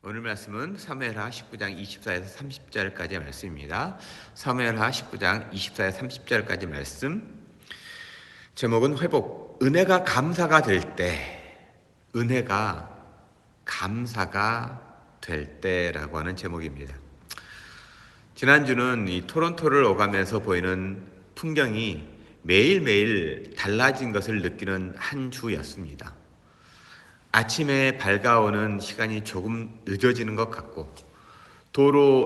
오늘 말씀은 사무엘하 19장 24에서 30절까지의 말씀입니다. 사무엘하 19장 24에서 30절까지 말씀. 제목은 회복. 은혜가 감사가 될 때, 은혜가 감사가 될 때라고 하는 제목입니다. 지난주는 이 토론토를 오가면서 보이는 풍경이 매일매일 달라진 것을 느끼는 한 주였습니다. 아침에 밝아오는 시간이 조금 늦어지는 것 같고,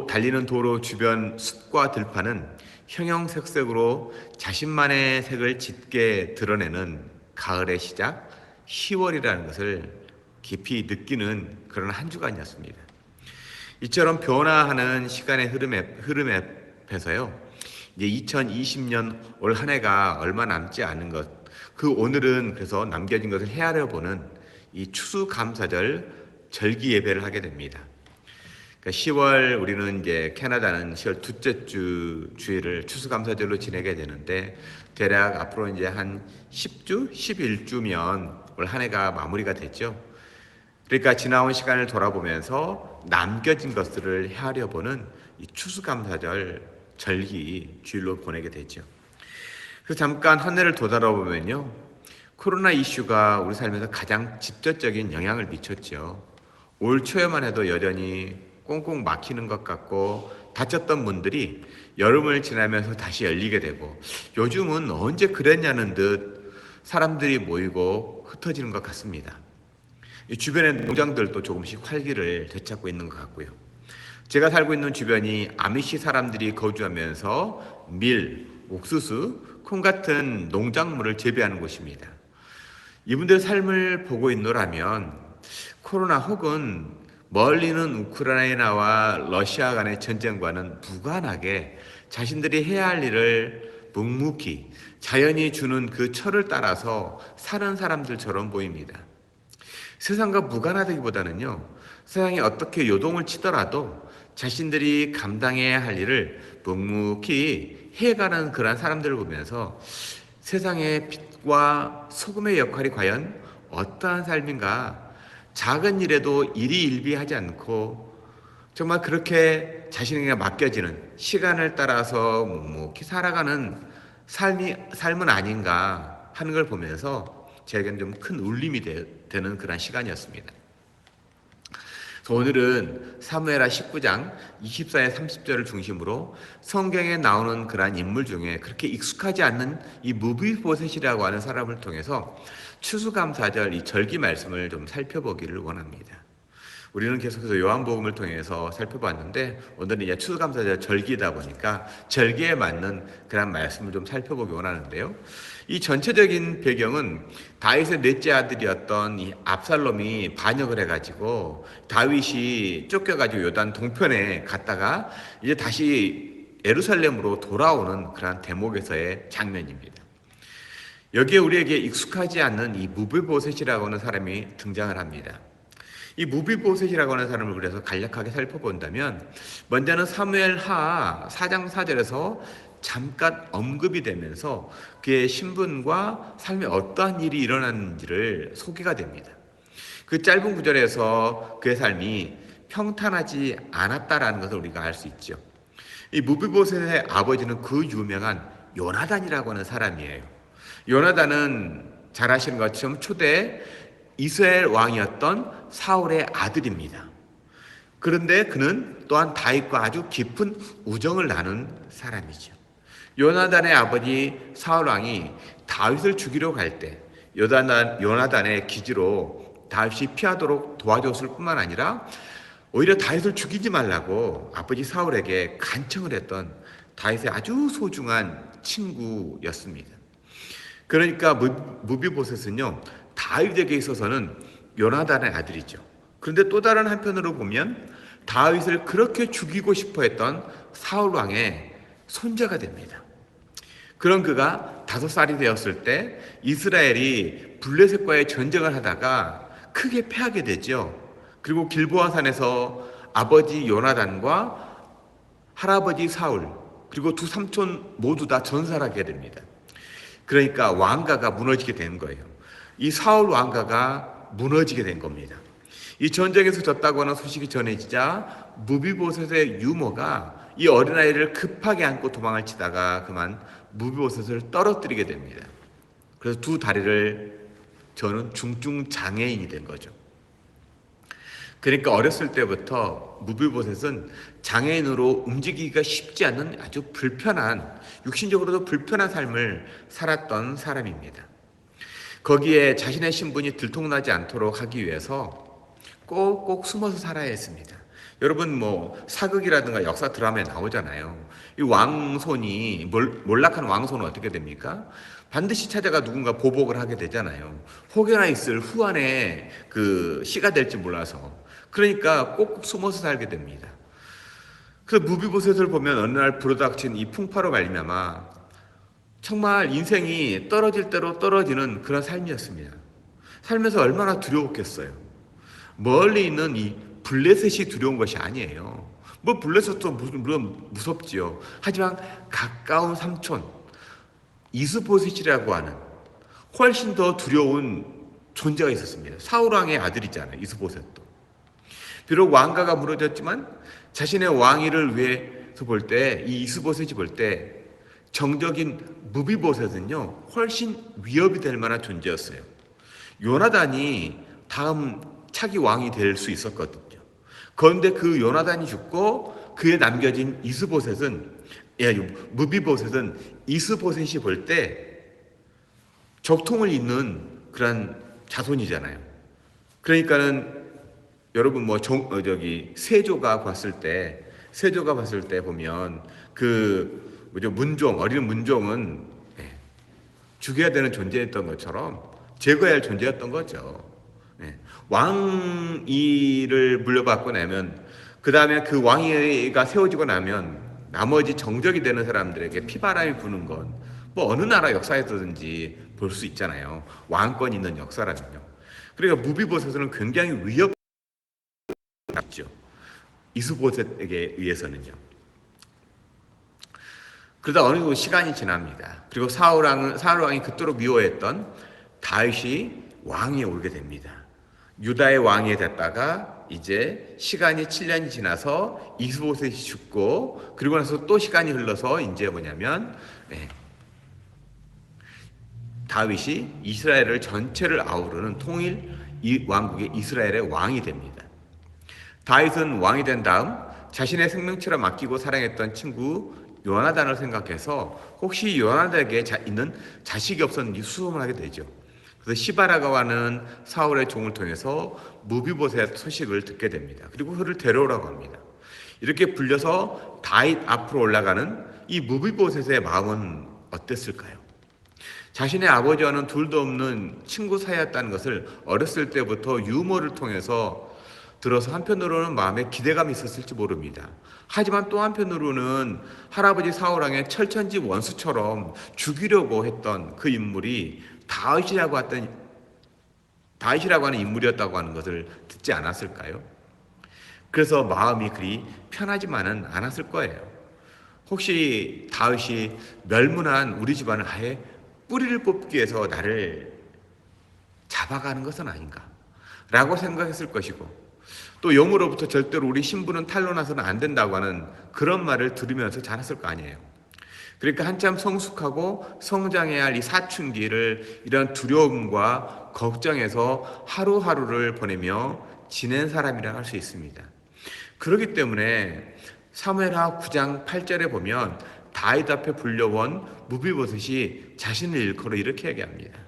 달리는 도로 주변 숲과 들판은 형형색색으로 자신만의 색을 짙게 드러내는 가을의 시작 10월이라는 것을 깊이 느끼는 그런 한 주간이었습니다. 이처럼 변화하는 시간의 흐름에서요, 이제 2020년 올 한 해가 얼마 남지 않은 것, 그 오늘은 그래서 남겨진 것을 헤아려 보는 이 추수감사절 절기 예배를 하게 됩니다. 그러니까 10월, 우리는 이제 캐나다는 10월 둘째 주일을 추수감사절로 지내게 되는데, 대략 앞으로 이제 한 10주, 11주면 올 한 해가 마무리가 됐죠. 그러니까 지나온 시간을 돌아보면서 남겨진 것들을 헤아려 보는 이 추수감사절 절기 주일로 보내게 되죠. 그래서 잠깐 한 해를 되돌아보면요, 코로나 이슈가 우리 삶에서 가장 직접적인 영향을 미쳤죠. 올 초에만 해도 여전히 꽁꽁 막히는 것 같고, 닫혔던 문들이 여름을 지나면서 다시 열리게 되고, 요즘은 언제 그랬냐는 듯 사람들이 모이고 흩어지는 것 같습니다. 주변의 농장들도 조금씩 활기를 되찾고 있는 것 같고요. 제가 살고 있는 주변이 아미시 사람들이 거주하면서 밀, 옥수수, 콩 같은 농작물을 재배하는 곳입니다. 이분들의 삶을 보고 있노라면 코로나 혹은 멀리는 우크라이나와 러시아 간의 전쟁과는 무관하게 자신들이 해야 할 일을 묵묵히 자연이 주는 그 철을 따라서 사는 사람들처럼 보입니다. 세상과 무관하다기보다는요, 세상이 어떻게 요동을 치더라도 자신들이 감당해야 할 일을 묵묵히 해가는 그런 사람들을 보면서 세상의 빛과 소금의 역할이 과연 어떠한 삶인가, 작은 일에도 일희일비하지 않고 정말 그렇게 자신에게 맡겨지는 시간을 따라서 묵묵히 살아가는 삶은 아닌가 하는 걸 보면서 제게는 좀 큰 울림이 되는 그런 시간이었습니다. 오늘은 사무엘하 19장 24에 30절을 중심으로 성경에 나오는 그러한 인물 중에 그렇게 익숙하지 않는 이 무비보셋이라고 하는 사람을 통해서 추수감사절 이 절기 말씀을 좀 살펴보기를 원합니다. 우리는 계속해서 요한복음을 통해서 살펴봤는데, 오늘은 이제 추수감사절 절기다 보니까 절기에 맞는 그런 말씀을 좀 살펴보기 원하는데요. 이 전체적인 배경은 다윗의 넷째 아들이었던 이 압살롬이 반역을 해가지고 다윗이 쫓겨가지고 요단 동편에 갔다가 이제 다시 예루살렘으로 돌아오는 그런 대목에서의 장면입니다. 여기에 우리에게 익숙하지 않는 이 무비보셋이라고 하는 사람이 등장을 합니다. 이 무비보셋이라고 하는 사람을 그래서 간략하게 살펴본다면, 먼저는 사무엘하 4장 4절에서 잠깐 언급이 되면서 그의 신분과 삶에 어떠한 일이 일어났는지를 소개가 됩니다. 그 짧은 구절에서 그의 삶이 평탄하지 않았다라는 것을 우리가 알 수 있죠. 이 무비보셋의 아버지는 그 유명한 요나단이라고 하는 사람이에요. 요나단은 잘 아시는 것처럼 초대 이스라엘 왕이었던 사울의 아들입니다. 그런데 그는 또한 다윗과 아주 깊은 우정을 나눈 사람이죠. 요나단의 아버지 사울 왕이 다윗을 죽이려 갈 때 요나단의 기지로 다윗이 피하도록 도와줬을 뿐만 아니라 오히려 다윗을 죽이지 말라고 아버지 사울에게 간청을 했던 다윗의 아주 소중한 친구였습니다. 그러니까 무비보셋은요, 다윗에게 있어서는 요나단의 아들이죠. 그런데 또 다른 한편으로 보면 다윗을 그렇게 죽이고 싶어 했던 사울 왕의 손자가 됩니다. 그런 그가 5살이 되었을 때 이스라엘이 블레셋과의 전쟁을 하다가 크게 패하게 되죠. 그리고 길보아산에서 아버지 요나단과 할아버지 사울, 그리고 두 삼촌 모두 다 전사하게 됩니다. 그러니까 왕가가 무너지게 된 거예요. 이 사울 왕가가 무너지게 된 겁니다. 이 전쟁에서 졌다고 하는 소식이 전해지자 무비보셋의 유모가 이 어린아이를 급하게 안고 도망을 치다가 그만 무비보셋을 떨어뜨리게 됩니다. 그래서 두 다리를 저는 중증 장애인이 된 거죠. 그러니까 어렸을 때부터 무비보셋은 장애인으로 움직이기가 쉽지 않은 아주 불편한, 육신적으로도 불편한 삶을 살았던 사람입니다. 거기에 자신의 신분이 들통나지 않도록 하기 위해서 꼭꼭 숨어서 살아야 했습니다. 여러분 사극이라든가 역사 드라마에 나오잖아요. 이 왕손이 몰락한 왕손은 어떻게 됩니까? 반드시 찾아가 누군가 보복을 하게 되잖아요. 혹여나 있을 후환에 그 씨가 될지 몰라서. 그러니까 꼭꼭 숨어서 살게 됩니다. 그래서 무비보셋을 보면 어느 날 불어닥친 이 풍파로 말미암아 정말 인생이 떨어질 대로 떨어지는 그런 삶이었습니다. 살면서 얼마나 두려웠겠어요. 멀리 있는 이 블레셋이 두려운 것이 아니에요. 블레셋도 물론 무섭지요. 하지만 가까운 삼촌 이스보셋이라고 하는 훨씬 더 두려운 존재가 있었습니다. 사울왕의 아들이잖아요. 이스보셋도. 비록 왕가가 무너졌지만 자신의 왕위를 위해서 볼 때, 이 이스보셋이 볼 때 정적인 무비보셋은요 훨씬 위협이 될 만한 존재였어요. 요나단이 다음 차기 왕이 될 수 있었거든요. 그런데 그 요나단이 죽고 그에 남겨진 무비보셋은 이스보셋이 볼 때 적통을 잇는 그런 자손이잖아요. 그러니까는 여러분 세조가 봤을 때 보면 어린 문종은 죽여야 되는 존재였던 것처럼 제거해야 할 존재였던 거죠. 왕위를 물려받고 나면 그 다음에 그 왕위가 세워지고 나면 나머지 정적이 되는 사람들에게 피바람이 부는 건 어느 나라 역사에서든지 볼 수 있잖아요. 왕권 있는 역사라면요. 그러니까 무비보셋은 굉장히 위협 이스보셋에게 의해서는요. 그러다 어느 정도 시간이 지납니다. 그리고 사울왕이 그토록 미워했던 다윗이 왕위에 오르게 됩니다. 유다의 왕이 됐다가 이제 시간이 7년이 지나서 이스보셋이 죽고 그리고 나서 또 시간이 흘러서 이제 다윗이 이스라엘을 전체를 아우르는 통일 왕국의 이스라엘의 왕이 됩니다. 다윗은 왕이 된 다음 자신의 생명처럼 아끼고 사랑했던 친구 요나단을 생각해서 혹시 요나단에게 있는 자식이 없었는지 수소문을 하게 되죠. 그래서 시바라고 하는 사울의 종을 통해서 무비보셋 소식을 듣게 됩니다. 그리고 그를 데려오라고 합니다. 이렇게 불려서 다윗 앞으로 올라가는 이 무비보셋의 마음은 어땠을까요? 자신의 아버지와는 둘도 없는 친구 사이였다는 것을 어렸을 때부터 유머를 통해서 들어서 한편으로는 마음에 기대감이 있었을지 모릅니다. 하지만 또 한편으로는 할아버지 사울왕의 철천지 원수처럼 죽이려고 했던 그 인물이 다윗이라고 하는 인물이었다고 하는 것을 듣지 않았을까요? 그래서 마음이 그리 편하지만은 않았을 거예요. 혹시 다윗이 멸문한 우리 집안을 아예 뿌리를 뽑기 위해서 나를 잡아가는 것은 아닌가 라고 생각했을 것이고 또 영으로부터 절대로 우리 신부는 탄로나서는 안 된다고 하는 그런 말을 들으면서 자랐을 거 아니에요. 그러니까 한참 성숙하고 성장해야 할 이 사춘기를 이런 두려움과 걱정에서 하루하루를 보내며 지낸 사람이라 할 수 있습니다. 그렇기 때문에 사무엘하 9장 8절에 보면 다윗 앞에 불려온 무비보셋이 자신을 일컬어 이렇게 얘기합니다.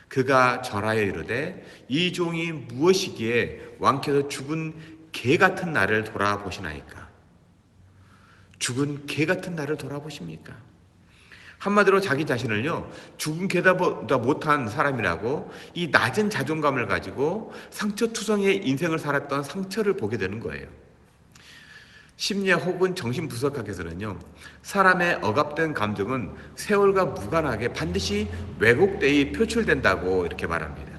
그가 절하여 이르되 이 종이 무엇이기에 왕께서 죽은 개 같은 나를 돌아보시나이까? 죽은 개 같은 나를 돌아보십니까? 한마디로 자기 자신을요 죽은 개보다 못한 사람이라고 이 낮은 자존감을 가지고 상처투성이의 인생을 살았던 상처를 보게 되는 거예요. 심리학 혹은 정신분석학에서는요 사람의 억압된 감정은 세월과 무관하게 반드시 왜곡되어 표출된다고 이렇게 말합니다.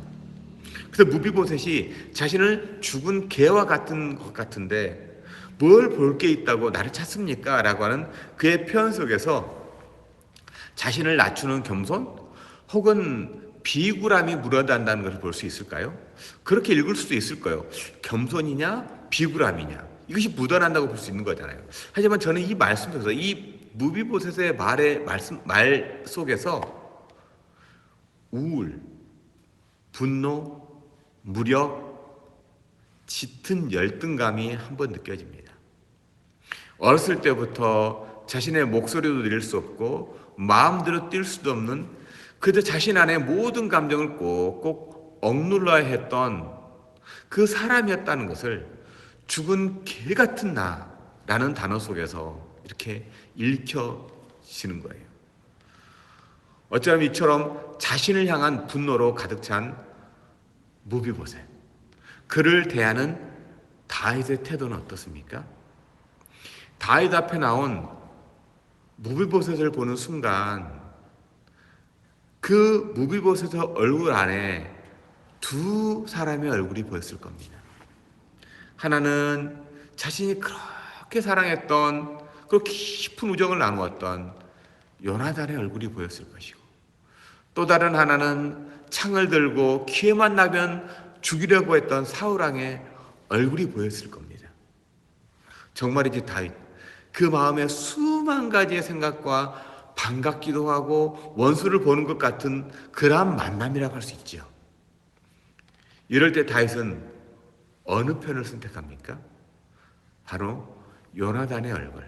그래서 무비보셋이 자신을 죽은 개와 같은 것 같은데 뭘 볼 게 있다고 나를 찾습니까? 라고 하는 그의 표현 속에서 자신을 낮추는 겸손 혹은 비굴함이 묻어난다는 것을 볼 수 있을까요? 그렇게 읽을 수도 있을 거예요. 겸손이냐 비굴함이냐 이것이 묻어난다고 볼 수 있는 거잖아요. 하지만 저는 이 말씀 속에서 이 무비보셋의 말 속에서 우울, 분노, 무력, 짙은 열등감이 한번 느껴집니다. 어렸을 때부터 자신의 목소리도 내릴 수 없고 마음대로 뛸 수도 없는 그저 자신 안에 모든 감정을 꼭꼭 억눌러야 했던 그 사람이었다는 것을 죽은 개 같은 나라는 단어 속에서 이렇게 읽혀지는 거예요. 어쩌면 이처럼 자신을 향한 분노로 가득 찬 무비보셋, 그를 대하는 다윗의 태도는 어떻습니까? 다윗 앞에 나온 무비보셋을 보는 순간 그 무비보셋의 얼굴 안에 두 사람의 얼굴이 보였을 겁니다. 하나는 자신이 그렇게 사랑했던 그 깊은 우정을 나누었던 요나단의 얼굴이 보였을 것이고, 또 다른 하나는 창을 들고 기회만 나면 죽이려고 했던 사울왕의 얼굴이 보였을 겁니다. 정말이지 다윗, 그 마음에 수만 가지의 생각과 반갑기도 하고 원수를 보는 것 같은 그러한 만남이라고 할 수 있죠. 이럴 때 다윗은 어느 편을 선택합니까? 바로 요나단의 얼굴,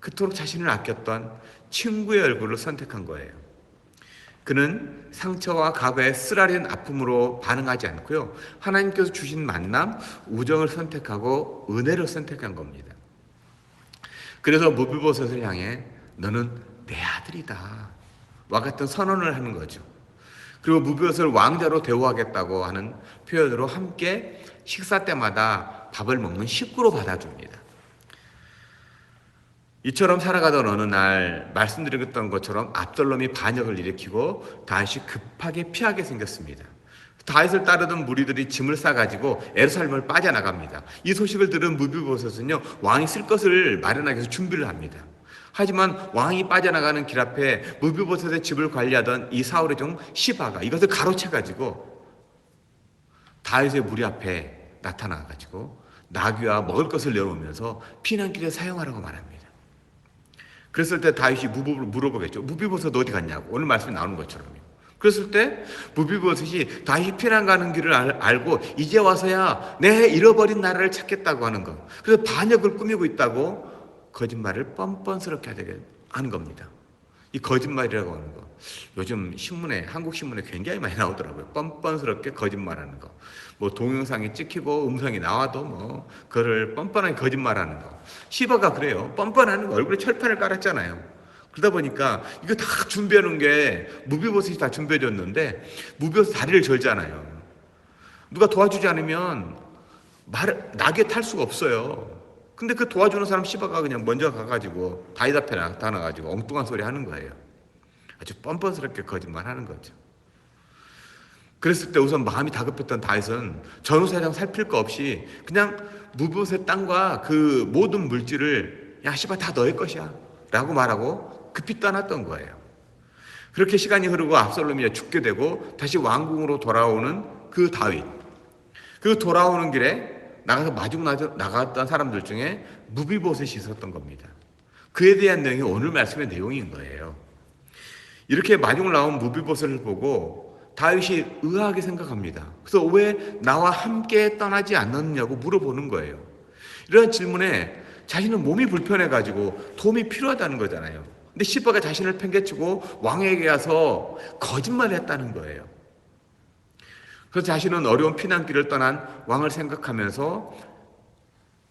그토록 자신을 아꼈던 친구의 얼굴을 선택한 거예요. 그는 상처와 과거의 쓰라린 아픔으로 반응하지 않고요, 하나님께서 주신 만남, 우정을 선택하고 은혜를 선택한 겁니다. 그래서 무비보셋을 향해 너는 내 아들이다 와 같은 선언을 하는 거죠. 그리고 무비보셋을 왕자로 대우하겠다고 하는 표현으로 함께 식사 때마다 밥을 먹는 식구로 받아줍니다. 이처럼 살아가던 어느 날 말씀드렸던 것처럼 압살롬이 반역을 일으키고 다윗이 급하게 피하게 생겼습니다. 다윗을 따르던 무리들이 짐을 싸가지고 예루살렘을 빠져나갑니다. 이 소식을 들은 무비보셋은요, 왕이 쓸 것을 마련하기 위해서 준비를 합니다. 하지만 왕이 빠져나가는 길 앞에 무비보셋의 집을 관리하던 이 사울의 종 시바가 이것을 가로채가지고 다윗의 무리 앞에 나타나가지고 나귀와 먹을 것을 내놓으면서 피난길에 사용하라고 말합니다. 그랬을 때 다윗이 물어보겠죠. 무비보셋 어디 갔냐고. 오늘 말씀이 나오는 것처럼요. 그랬을 때 무비보셋이 다윗이 피난 가는 길을 알고 이제 와서야 내 잃어버린 나라를 찾겠다고 하는 거. 그래서 반역을 꾸미고 있다고 거짓말을 뻔뻔스럽게 하는 겁니다. 이 거짓말이라고 하는 거, 요즘 신문에, 한국 신문에 굉장히 많이 나오더라고요. 뻔뻔스럽게 거짓말하는 거. 뭐 동영상이 찍히고 음성이 나와도 뭐 그거를 뻔뻔하게 거짓말하는 거. 시바가 그래요. 뻔뻔하는 거. 얼굴에 철판을 깔았잖아요. 그러다 보니까 이거 다 준비해놓은 게 무비보셋이 다 준비해줬는데 무비보셋 다리를 절잖아요. 누가 도와주지 않으면 나귀에 탈 수가 없어요. 근데 그 도와주는 사람 시바가 그냥 먼저 가가지고 다윗 앞에 나타나가지고 엉뚱한 소리 하는 거예요. 아주 뻔뻔스럽게 거짓말 하는 거죠. 그랬을 때 우선 마음이 다급했던 다윗은 전후사장 살필 거 없이 그냥 무비보셋 땅과 그 모든 물질을 야 시바 다 너의 것이야 라고 말하고 급히 떠났던 거예요. 그렇게 시간이 흐르고 압살롬이 죽게 되고 다시 왕궁으로 돌아오는 그 다윗, 그 돌아오는 길에 나가서 마중 나갔던 사람들 중에 무비보셋이 있었던 겁니다. 그에 대한 내용이 오늘 말씀의 내용인 거예요. 이렇게 마중 나온 무비보셋을 보고 다윗이 의아하게 생각합니다. 그래서 왜 나와 함께 떠나지 않았느냐고 물어보는 거예요. 이런 질문에 자신은 몸이 불편해가지고 도움이 필요하다는 거잖아요. 근데 시바가 자신을 팽개치고 왕에게 가서 거짓말을 했다는 거예요. 그래서 자신은 어려운 피난길을 떠난 왕을 생각하면서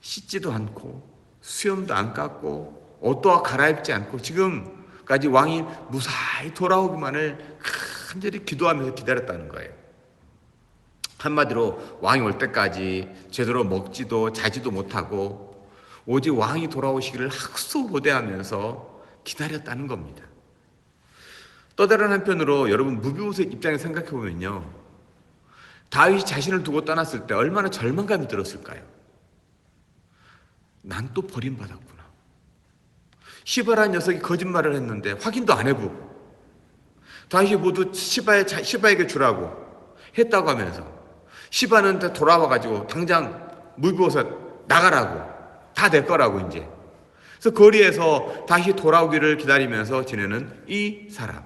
씻지도 않고 수염도 안 깎고 옷도 갈아입지 않고 지금까지 왕이 무사히 돌아오기만을 간절히 기도하면서 기다렸다는 거예요. 한마디로 왕이 올 때까지 제대로 먹지도 자지도 못하고 오직 왕이 돌아오시기를 학수고대하면서 기다렸다는 겁니다. 또 다른 한편으로 여러분 무비보셋 입장에 생각해 보면요, 다윗이 자신을 두고 떠났을 때 얼마나 절망감이 들었을까요? 난 또 버림받았구나. 시바라는 녀석이 거짓말을 했는데 확인도 안 해보고 다윗이 모두 시바에게 주라고 했다고 하면서 시바는 다 돌아와가지고 당장 무비보셋 나가라고, 다 내 거라고 이제. 그래서 거리에서 다시 돌아오기를 기다리면서 지내는 이 사람.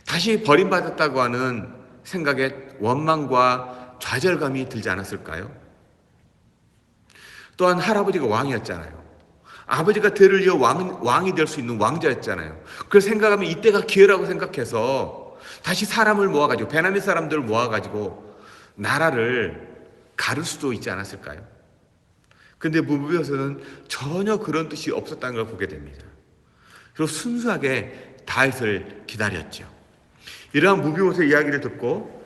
다시 버림받았다고 하는 생각에 원망과 좌절감이 들지 않았을까요? 또한 할아버지가 왕이었잖아요. 아버지가 대를 이어 왕이 될 수 있는 왕자였잖아요. 그래서 생각하면 이때가 기회라고 생각해서 다시 사람을 모아가지고, 베냐민 사람들을 모아가지고 나라를 가를 수도 있지 않았을까요? 근데 무비보셋은 전혀 그런 뜻이 없었다는 걸 보게 됩니다. 그리고 순수하게 다윗을 기다렸죠. 이러한 무비보셋의 이야기를 듣고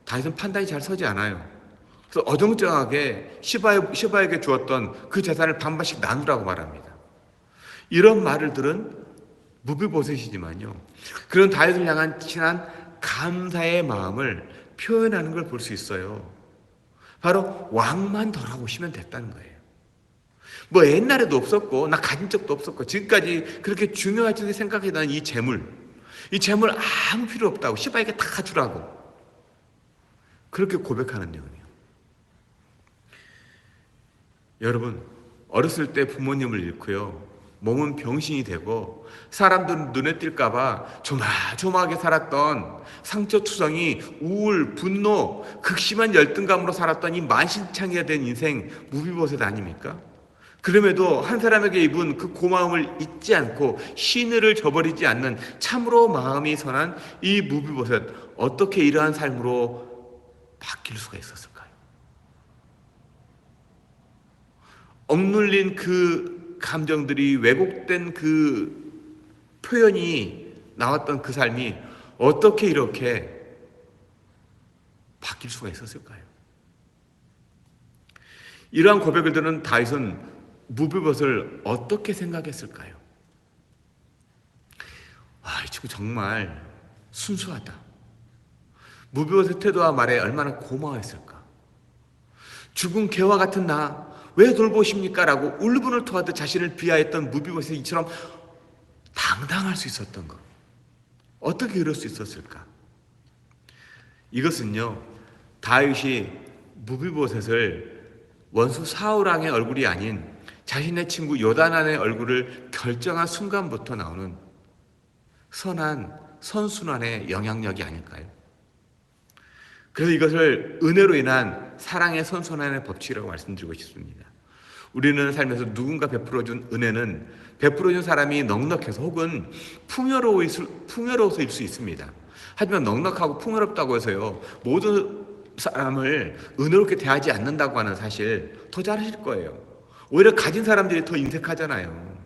다윗은 판단이 잘 서지 않아요. 그래서 어정쩡하게 시바에게 주었던 그 재산을 반반씩 나누라고 말합니다. 이런 말을 들은 무비보셋이지만요, 그런 다윗을 향한 친한 감사의 마음을 표현하는 걸 볼 수 있어요. 바로 왕만 돌아오시면 됐다는 거예요. 뭐 옛날에도 없었고 나 가진 적도 없었고 지금까지 그렇게 중요하지 생각했던 이 재물 아무 필요 없다고, 시바에게 다 주라고 그렇게 고백하는 내용이에요. 여러분, 어렸을 때 부모님을 잃고요, 몸은 병신이 되고 사람들은 눈에 띌까봐 조마조마하게 살았던 상처투성이, 우울, 분노, 극심한 열등감으로 살았던 이 만신창이가 된 인생 무비보셋 아닙니까? 그럼에도 한 사람에게 입은 그 고마움을 잊지 않고 신의를 저버리지 않는 참으로 마음이 선한 이 무비보셋, 어떻게 이러한 삶으로 바뀔 수가 있었을까요? 억눌린 그 감정들이, 왜곡된 그 표현이 나왔던 그 삶이 어떻게 이렇게 바뀔 수가 있었을까요? 이러한 고백을 듣는 다윗은 무비보셋을 어떻게 생각했을까요? 이 친구 정말 순수하다. 무비보셋 태도와 말에 얼마나 고마워했을까. 죽은 개와 같은 나 왜 돌보십니까? 라고 울분을 토하듯 자신을 비하했던 무비보셋이 이처럼 당당할 수 있었던 것, 어떻게 이럴 수 있었을까? 이것은요, 다윗이 무비보셋을 원수 사울왕의 얼굴이 아닌 자신의 친구 요나단의 얼굴을 결정한 순간부터 나오는 선한 선순환의 영향력이 아닐까요? 그래서 이것을 은혜로 인한 사랑의 선순환의 법칙이라고 말씀드리고 싶습니다. 우리는 살면서 누군가 베풀어준 은혜는 베풀어준 사람이 넉넉해서 혹은 풍요로워서일 수 있습니다. 하지만 넉넉하고 풍요롭다고 해서요, 모든 사람을 은혜롭게 대하지 않는다고 하는 사실 더 잘하실 거예요. 오히려 가진 사람들이 더 인색하잖아요.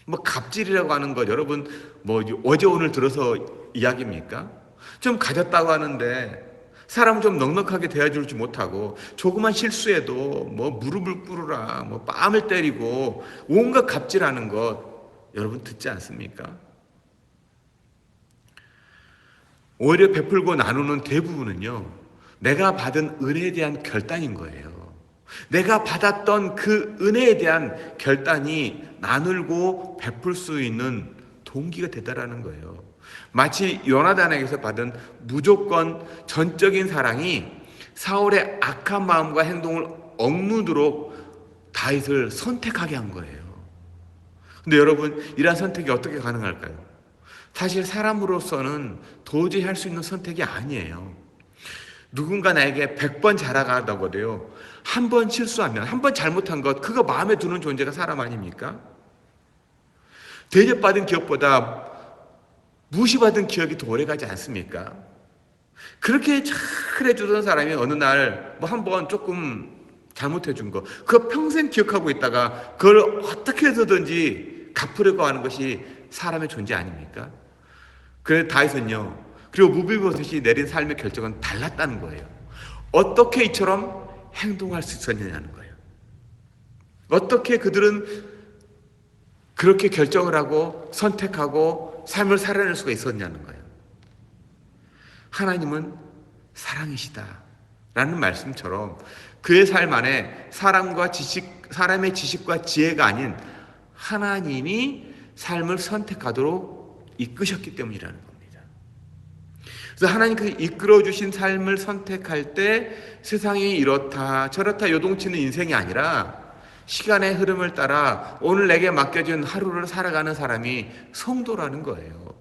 뭐 갑질이라고 하는 것, 여러분 뭐 어제 오늘 들어서 이야기입니까? 좀 가졌다고 하는데 사람을 좀 넉넉하게 대해주지 못하고 조그만 실수에도 뭐 무릎을 꿇으라, 뭐 뺨을 때리고 온갖 갑질하는 것 여러분 듣지 않습니까? 오히려 베풀고 나누는 대부분은요, 내가 받은 은혜에 대한 결단인 거예요. 내가 받았던 그 은혜에 대한 결단이 나누고 베풀 수 있는 동기가 되더라는 거예요. 마치 요나단에게서 받은 무조건 전적인 사랑이 사울의 악한 마음과 행동을 억누르도록 다윗을 선택하게 한 거예요. 근데 여러분, 이러한 선택이 어떻게 가능할까요? 사실 사람으로서는 도저히 할 수 있는 선택이 아니에요. 누군가 나에게 100번 자랑한다고 해도요, 한 번 실수하면, 한 번 잘못한 것, 그거 마음에 드는 존재가 사람 아닙니까? 대접받은 기억보다 무시받은 기억이 더 오래가지 않습니까? 그렇게 잘해주던 사람이 어느 날 뭐 한 번 조금 잘못해준 거, 그거 평생 기억하고 있다가 그걸 어떻게 해서든지 갚으려고 하는 것이 사람의 존재 아닙니까? 그래서 다윗은요, 그리고 무비보셋이 내린 삶의 결정은 달랐다는 거예요. 어떻게 이처럼 행동할 수 있었느냐는 거예요. 어떻게 그들은 그렇게 결정을 하고 선택하고 삶을 살아낼 수가 있었냐는 거예요. 하나님은 사랑이시다 라는 말씀처럼 그의 삶 안에 사람의 지식과 지혜가 아닌 하나님이 삶을 선택하도록 이끄셨기 때문이라는 겁니다. 그래서 하나님께서 이끌어 주신 삶을 선택할 때 세상이 이렇다 저렇다 요동치는 인생이 아니라 시간의 흐름을 따라 오늘 내게 맡겨진 하루를 살아가는 사람이 성도라는 거예요.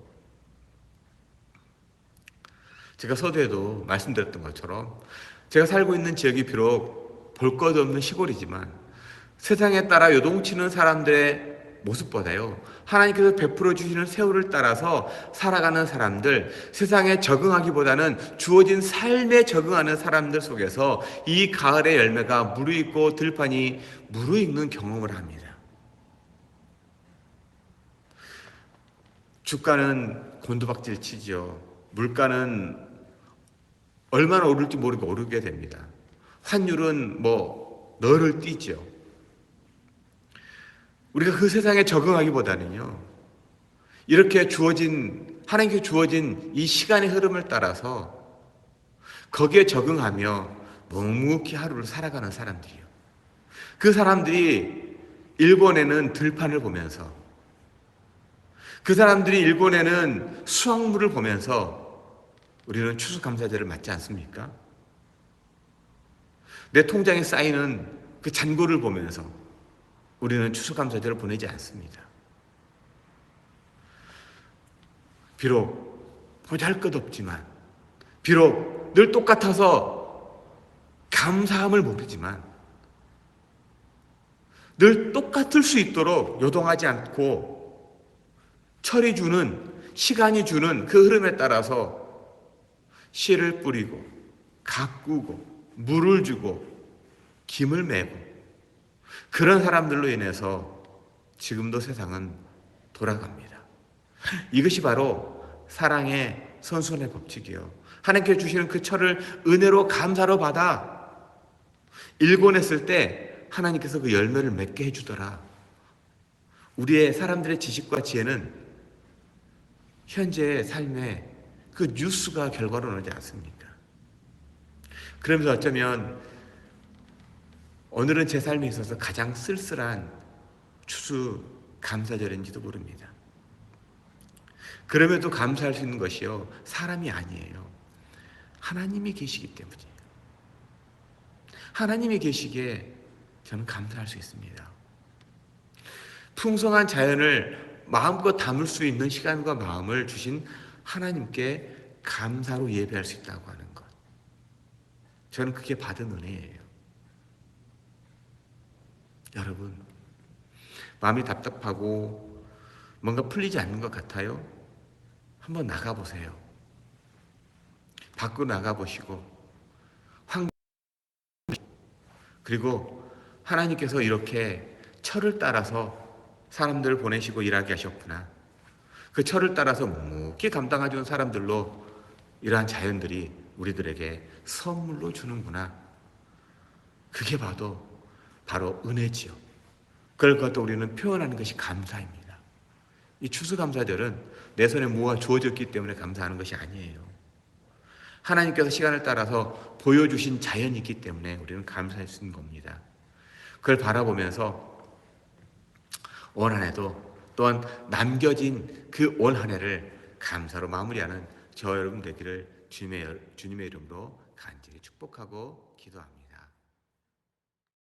제가 서두에도 말씀드렸던 것처럼 제가 살고 있는 지역이 비록 볼 것 없는 시골이지만 세상에 따라 요동치는 사람들의 모습보다요, 하나님께서 베풀어 주시는 세월을 따라서 살아가는 사람들, 세상에 적응하기보다는 주어진 삶에 적응하는 사람들 속에서 이 가을의 열매가 무르익고 들판이 무르익는 경험을 합니다. 주가는 곤두박질 치지요. 물가는 얼마나 오를지 모르게 오르게 됩니다. 환율은 너를 뛰지요. 우리가 그 세상에 적응하기보다는요, 이렇게 하나님께 주어진 이 시간의 흐름을 따라서 거기에 적응하며 묵묵히 하루를 살아가는 사람들이요. 그 사람들이 일본에는 들판을 보면서, 그 사람들이 일본에는 수확물을 보면서 우리는 추수감사절을 맞지 않습니까? 내 통장에 쌓이는 그 잔고를 보면서 우리는 추수감사절을 보내지 않습니다. 비록 보잘것없지만, 비록 늘 똑같아서 감사함을 모르지만, 늘 똑같을 수 있도록 요동하지 않고 철이 주는, 시간이 주는 그 흐름에 따라서 씨를 뿌리고 가꾸고 물을 주고 김을 메고 그런 사람들로 인해서 지금도 세상은 돌아갑니다. 이것이 바로 사랑의 선순환의 법칙이요. 하나님께 주시는 그 철을 은혜로 감사로 받아 일궈냈을 때 하나님께서 그 열매를 맺게 해주더라. 우리의 사람들의 지식과 지혜는 현재의 삶의 그 뉴스가 결과로 나오지 않습니까? 그러면서 어쩌면 오늘은 제 삶에 있어서 가장 쓸쓸한 추수 감사절인지도 모릅니다. 그럼에도 감사할 수 있는 것이요, 사람이 아니에요. 하나님이 계시기 때문이에요. 하나님이 계시기에 저는 감사할 수 있습니다. 풍성한 자연을 마음껏 담을 수 있는 시간과 마음을 주신 하나님께 감사로 예배할 수 있다고 하는 것, 저는 그게 받은 은혜예요. 여러분, 마음이 답답하고 뭔가 풀리지 않는 것 같아요? 한번 나가보세요. 밖으로 나가보시고 그리고 하나님께서 이렇게 철을 따라서 사람들을 보내시고 일하게 하셨구나, 그 철을 따라서 묵묵히 감당해주는 사람들로 이러한 자연들이 우리들에게 선물로 주는구나, 그게 바로 은혜지요. 그걸 갖고 우리는 표현하는 것이 감사입니다. 이 추수감사절은 내 손에 뭐가 주어졌기 때문에 감사하는 것이 아니에요. 하나님께서 시간을 따라서 보여주신 자연이 있기 때문에 우리는 감사할 수 있는 겁니다. 그걸 바라보면서 올 한 해도 또한 남겨진 그 올 한 해를 감사로 마무리하는 저 여러분 되기를 주님의 이름으로 간절히 축복하고 기도합니다.